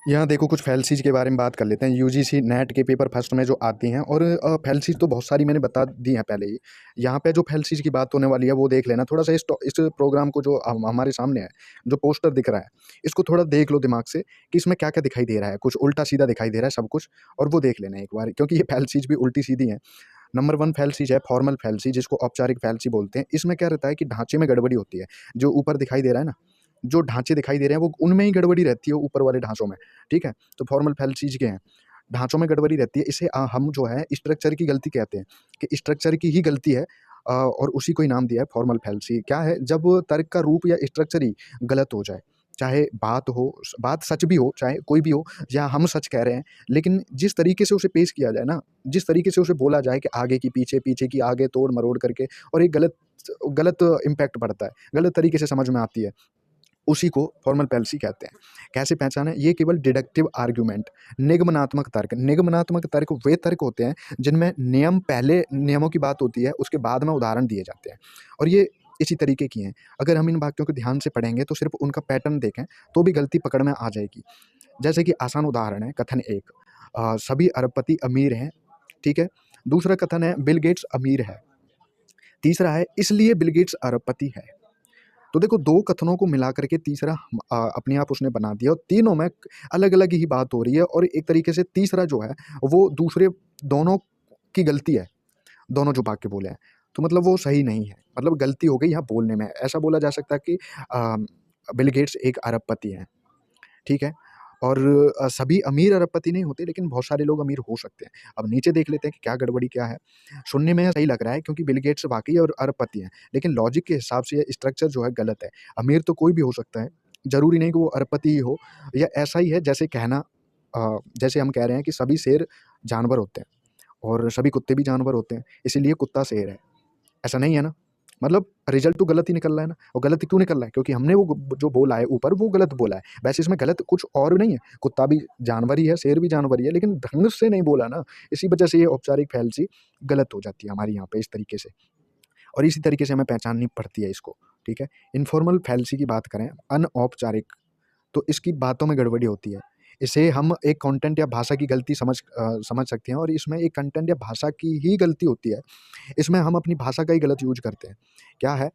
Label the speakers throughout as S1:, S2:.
S1: यहाँ देखो कुछ फैल्सीज़ के बारे में बात कर लेते हैं। यूजीसी नेट के पेपर फर्स्ट में जो आती हैं और फैल्सीज़ तो बहुत सारी मैंने बता दी हैं पहले ही। यहाँ पे जो फैल्सीज़ की बात होने वाली है वो देख लेना थोड़ा-सा इस प्रोग्राम को जो हमारे सामने है, जो पोस्टर दिख रहा है, इसको थोड़ा देख लो दिमाग से कि इसमें क्या-क्या दिखाई दे रहा है। कुछ उल्टा-सीधा दिखाई दे रहा है सब कुछ और वो देख लेना एक बार क्योंकि ये फैल्सीज़ भी उल्टी-सीधी हैं। नंबर 1 फैल्सीज़ है फॉर्मल फैल्सी जिसको औपचारिक फैल्सी बोलते हैं। इसमें क्या रहता है कि ढाँचे में गड़बड़ी होती है। जो ऊपर दिखाई दे रहा है ना, जो ढाँचे दिखाई दे रहे हैं वो उनमें ही गड़बड़ी रहती है ऊपर वाले ढाँचों में, ठीक है? तो फॉर्मल फैल्सीज़ के हैं। ढाँचों में गड़बड़ी रहती है इसे हम जो है स्ट्रक्चर की गलती कहते हैं कि स्ट्रक्चर की ही गलती है और उसी को ही नाम दिया है फॉर्मल फैल्सी। क्या है जब तर्क का रूप या स्ट्रक्चर ही गलत हो जाए, चाहे बात सच भी हो, चाहे कोई भी हो या हम सच कह रहे हैं, लेकिन जिस तरीके से उसे पेश किया जाए ना, जिस तरीके से उसे बोला जाए कि आगे की पीछे, पीछे की आगे तोड़-मरोड़ करके और एक गलत गलत इम्पैक्ट पड़ता है, गलत तरीके से समझ में आती है। उसी को फॉर्मल फैल्सी कहते हैं। कैसे पहचानें? ये केवल डिडक्टिव आर्गुमेंट, निगमनात्मक तर्क वे तर्क होते हैं जिनमें नियम पहले नियमों की बात होती है, उसके बाद में उदाहरण दिए जाते हैं और ये इसी तरीके की हैं। अगर हम इन वाक्यों को ध्यान से पढ़ेंगे तो सिर्फ़ उनका पैटर्न देखें, तो भी गलती पकड़ में आ जाएगी। जैसे कि आसान उदाहरण है कथन 1 सभी अरबपति अमीर हैं, ठीक है? दूसरा कथन है बिल गेट्स अमीर है। तीसरा है इसलिए बिल गेट्स अरबपति है। तो देखो 2 कथनों को मिला कर के तीसरा अपने आप उसने बना दिया और तीनों में अलग-अलग ही बात हो रही है और एक तरीके से तीसरा जो है वो दूसरे दोनों की गलती है, दोनों जो वाक्य बोले हैं। तो मतलब वो सही नहीं है, मतलब गलती हो गई यहाँ बोलने में। ऐसा बोला जा सकता है कि अ, बिल गेट्स एक अरबपति हैं, ठीक है? और सभी अमीर अरबपति नहीं होते लेकिन बहुत सारे लोग अमीर हो सकते हैं। अब नीचे देख लेते हैं कि क्या गड़बड़ी क्या है। सुनने में सही लग रहा है क्योंकि बिल गेट्स वाक़ई और अरबपति हैं, लेकिन लॉजिक के हिसाब से ये स्ट्रक्चर जो है गलत है। अमीर तो कोई भी हो सकता है, ज़रूरी नहीं कि वो अरबपति ही हो या ऐसा ही है जैसे कहना जैसे हम कह रहे हैं कि सभी शेर जानवर होते हैं और सभी कुत्ते भी जानवर होते हैं, इसीलिए कुत्ता शेर है। ऐसा नहीं है ना? मतलब रिज़ल्ट तो गलत ही निकल रहा है ना और गलत क्यों निकल रहा है? क्योंकि हमने वो जो बोला है ऊपर वो गलत बोला है। वैसे इसमें गलत कुछ और नहीं है, कुत्ता भी जानवर ही है, शेर भी जानवर ही है, लेकिन ढंग से नहीं बोला ना, इसी वजह से ये औपचारिक फैल्सी गलत हो जाती है हमारे यहाँ पे इस तरीके से और इसी तरीके से हमें पहचाननी पड़ती है इसको, ठीक है? इन्फॉर्मल फैल्सी की बात करें, अनौपचारिक तो इसकी बातों में गड़बड़ी होती है। इसे हम एक कंटेंट या भाषा की गलती समझ सकते हैं और इसमें एक कंटेंट या भाषा की ही गलती होती है। इसमें हम अपनी भाषा का ही गलत यूज़ करते हैं। क्या है?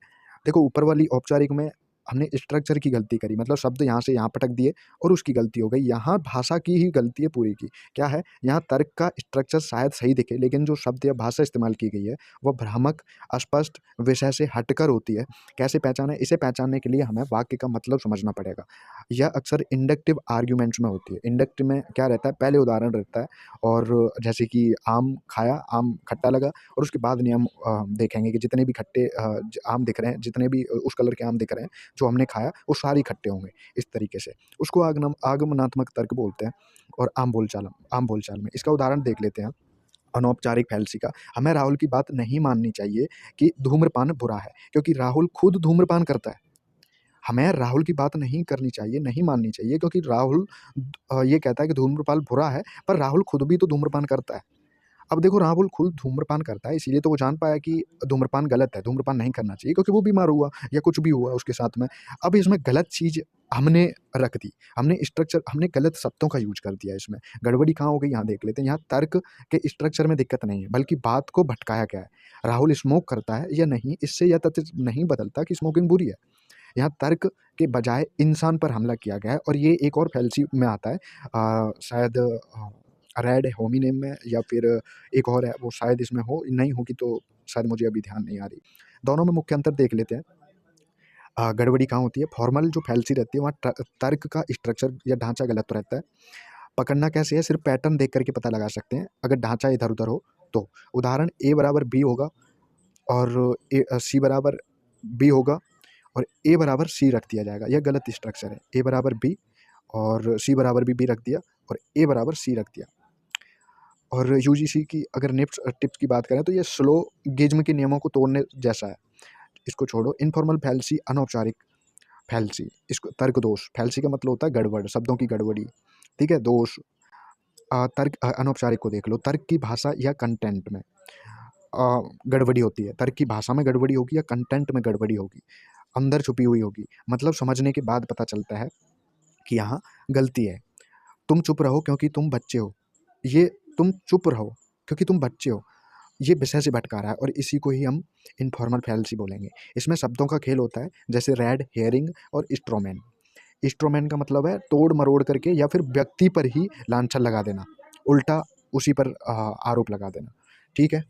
S1: देखो ऊपर वाली औपचारिक में हमने स्ट्रक्चर की गलती करी मतलब शब्द यहाँ से यहाँ पटक दिए और उसकी गलती हो गई। यहाँ भाषा की ही गलती है पूरी की। क्या है? यहाँ तर्क का स्ट्रक्चर शायद सही दिखे लेकिन जो शब्द या भाषा इस्तेमाल की गई है, वो भ्रामक, अस्पष्ट, विषय से हटकर होती है। कैसे पहचानें? इसे पहचानने के लिए हमें वाक्य का मतलब समझना पड़ेगा। यह अक्सर इंडक्टिव आर्ग्यूमेंट्स में होती है। इंडक्टिव में क्या रहता है? पहले उदाहरण रहता है और जैसे कि आम खाया, आम खट्टा लगा और उसके बाद नियम देखेंगे कि जितने भी खट्टे आम दिख रहे हैं, जितने भी उस कलर के आम दिख रहे हैं, जो हमने खाया, वो सारे खट्टे होंगे, इस तरीके से। उसको आगमनात्मक तर्क बोलते हैं और आम बोलचाल में। इसका उदाहरण देख लेते हैं, अनौपचारिक फैल्सी का। हमें राहुल की बात नहीं माननी चाहिए कि धूम्रपान बुरा है, क्योंकि राहुल खुद धूम्रपान करता है। हमें राहुल की बात नहीं करनी चाहिए, नहीं माननी चाहिए क्योंकि राहुल ये कहता है कि धूम्रपान बुरा है, पर राहुल खुद भी तो धूम्रपान करता है। अब देखो राहुल खुद धूम्रपान करता है इसीलिए तो वो जान पाया कि धूम्रपान गलत है, धूम्रपान नहीं करना चाहिए क्योंकि वो बीमार हुआ या कुछ भी हुआ उसके साथ में। अब इसमें गलत चीज़ हमने रख दी, हमने गलत शब्दों का यूज़ कर दिया इसमें। गड़बड़ी कहाँ हो गई यहाँ देख लेते हैं, यहाँ तर्क के स्ट्रक्चर में दिक्कत नहीं है, बल्कि बात को भटकाया गया है। राहुल स्मोक करता है या नहीं, इससे यह तथ्य नहीं बदलता कि स्मोकिंग बुरी है। यहाँ तर्क के बजाय इंसान पर हमला किया गया है और ये एक और फैल्सी में आता है शायद रेड होमिनिम में या फिर एक और है वो शायद इसमें हो, नहीं होगी तो शायद मुझे अभी ध्यान नहीं आ रही। दोनों में मुख्य अंतर देख लेते हैं। गड़बड़ी कहाँ होती है? फॉर्मल जो फैल्सी रहती है वहाँ तर्क का स्ट्रक्चर या ढाँचा गलत रहता है। पकड़ना कैसे है? सिर्फ़ पैटर्न देख कर के पता लगा सकते हैं, अगर ढाँचा इधर-उधर हो तो। उदाहरण ए बराबर बी होगा और सी बराबर बी होगा और ए बराबर सी रख दिया जाएगा, यह गलत स्ट्रक्चर है। ए बराबर बी और सी बराबर भी बी रख दिया और ए बराबर सी रख दिया। और यूजीसी की अगर टिप्स की बात करें तो ये स्लोगिज़्म के नियमों को तोड़ने जैसा है। इसको छोड़ो, इनफॉर्मल फैल्सी, अनौपचारिक फैल्सी, इसको तर्क दोष, फैल्सी का मतलब होता है गड़बड़, शब्दों की गड़बड़ी, ठीक है? दोष अनौपचारिक को देख लो, तर्क की भाषा या कंटेंट में गड़बड़ी होती है। तर्क की भाषा में गड़बड़ी होगी या कंटेंट में गड़बड़ी होगी, अंदर छुपी हुई होगी, मतलब समझने के बाद पता चलता है कि यहाँ गलती है। तुम चुप रहो क्योंकि तुम बच्चे हो। ये तुम चुप रहो क्योंकि तुम बच्चे हो, ये विषय से भटका रहा है और इसी को ही हम इनफॉर्मल फैलेसी बोलेंगे। इसमें शब्दों का खेल होता है, जैसे रेड हेयरिंग और स्ट्रोमैन। स्ट्रोमैन का मतलब है तोड़-मरोड़ करके या फिर व्यक्ति पर ही लांछन लगा देना, उल्टा उसी पर आरोप लगा देना, ठीक है?